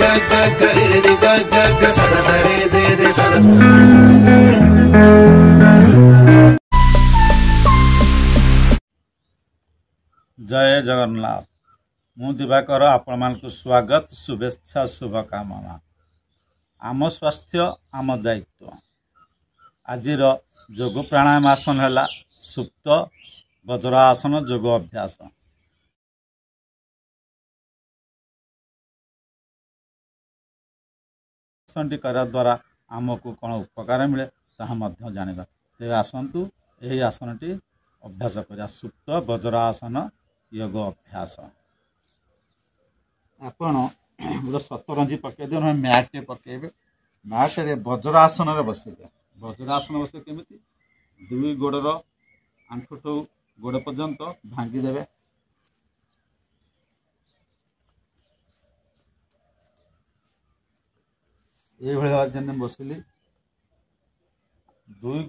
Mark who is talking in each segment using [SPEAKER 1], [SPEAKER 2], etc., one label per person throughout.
[SPEAKER 1] जय जगन्नाथ। मु दिवाकर आपण मानक स्वागत शुभेच्छा शुभकामना। आम स्वास्थ्य आम दायित्व। आज योग प्राणायाम आसन है सुप्त वज्रासन योग अभ्यास। आसन करने द्वारा आमको कौन उपकार मिले ताहा जानिबा। तेरे आसतु यही आसन टी अभ्यास करा सुप्त वज्रासन योग अभ्यास। आपण गोटे सतरंजी पकई दिए मैट टे पकेबे। मैट रे वज्रासन बसइबे। वज्रासन बस केमी दुई गोड़र आंठुठू गोड़ पर्यंत भांगीदेवे। ये भाई जन बसिली दुई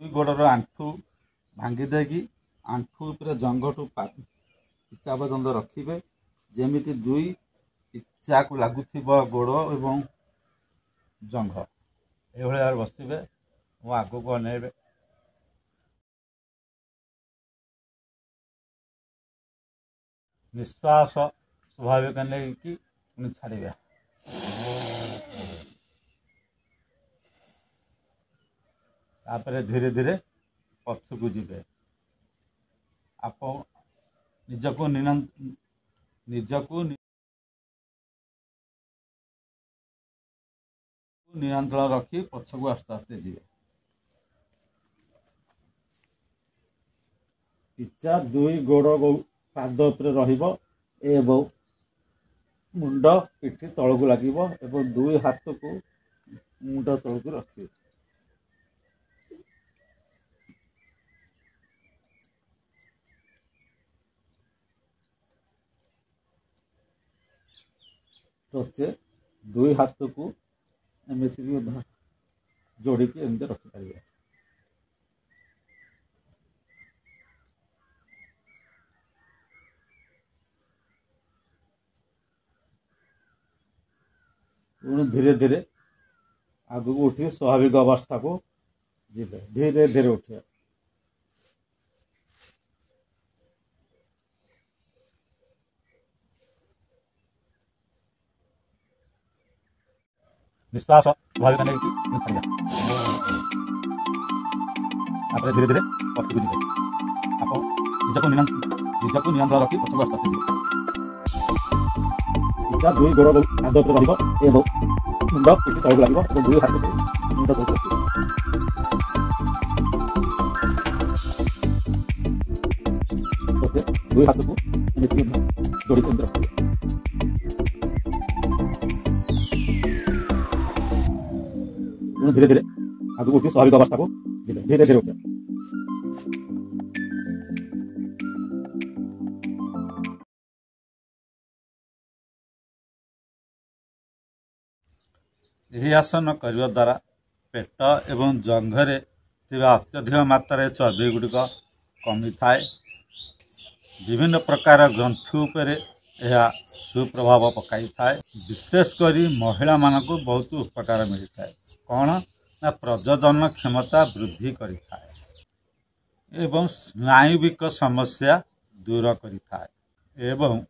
[SPEAKER 1] गोड़र आंठू भांगी देगी आंठू उपर जंगठू इच्छा पर्यंत रखिए जमी दुई इच्छा को लगुव गोड़ एवं जंघ ये बसवे और आग को अनेबे। निश्वास स्वाभाविक नहीं छाड़े। तापर धीरे धीरे पछकू जीवे। आप निजको नियंत्रण रखी पछकू आस्ते आस्ते जीवे। इच्छा दुई गोड़ पाद उपर रहिबो एवं मुंड पिठी तलू लगे एवं दुई हाथ को मुंड तलू रखिए। तो से दुई हाथ को एमती जोड़ी एमती रखिपारे। धीरे धीरे आग को उठी स्वाभाविक अवस्था को जीवे। धीरे धीरे उठे। निश्वास स्वाभाविक धीरे धीरे पछकू जीवे। आप निजको नियंत्रण रखी पछकू आस्ते आस्ते दुई गोड़ हाथ उपर रहिबो मुंड पिठी तलू लगे दुई हाथ को मुंड तलू रखिए। दुई हाथ को एमती जोड़ी एमती रखिए। धीरे धीरे आग को उठी स्वाभाविक अवस्था को जीवे। धीरे धीरे उठे। यही आसन करने द्वारा पेट एवं जंघरे अत्यधिक मात्रा चर्बी गुड़िक कमी थाए। विभिन्न प्रकार ग्रंथि उपर यह सुप्रभाव पकाई थाए। विशेषकर महिला मानक बहुत उपकार मिलता है। कौन ना प्रजनन क्षमता वृद्धि करिथाए एवं स्नायुविक समस्या दूर करिथाए एवं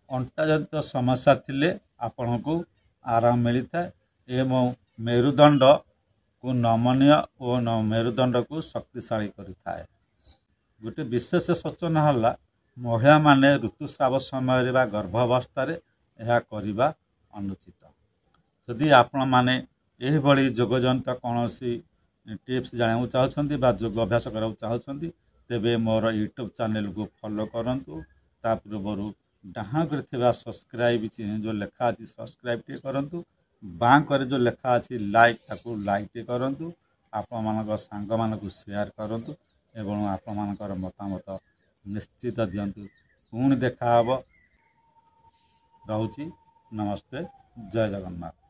[SPEAKER 1] अंटा जनित समस्या थिले आपण को आराम मिलता है एवं मेरुदंड को नमनीय और मेरुदंड को शक्तिशाली करिथाए। गोटे विशेष सूचना है महिला माने ऋतुस्राव समय गर्भावस्था यह करवा अनुचित। जदि आपण माने यही भली योग जनित कौन टिप्स जानवा चाहते योग अभ्यास करा चाहते तेबे मोर यूट्यूब चैनल को फॉलो करंतु। ता पूर्व डाहाक सब्सक्राइब जो लेखा अच्छी सब्सक्राइब टे करंतु। बाँकर जो लेखा अच्छी लाइक ताकू लाइक टे करंतु। आपण मान सांग मानक शेयर करंतु एवं आपण मानकर मतामत निश्चित दियंतु। पुणी देखा रहुची। नमस्ते। जय जगन्नाथ।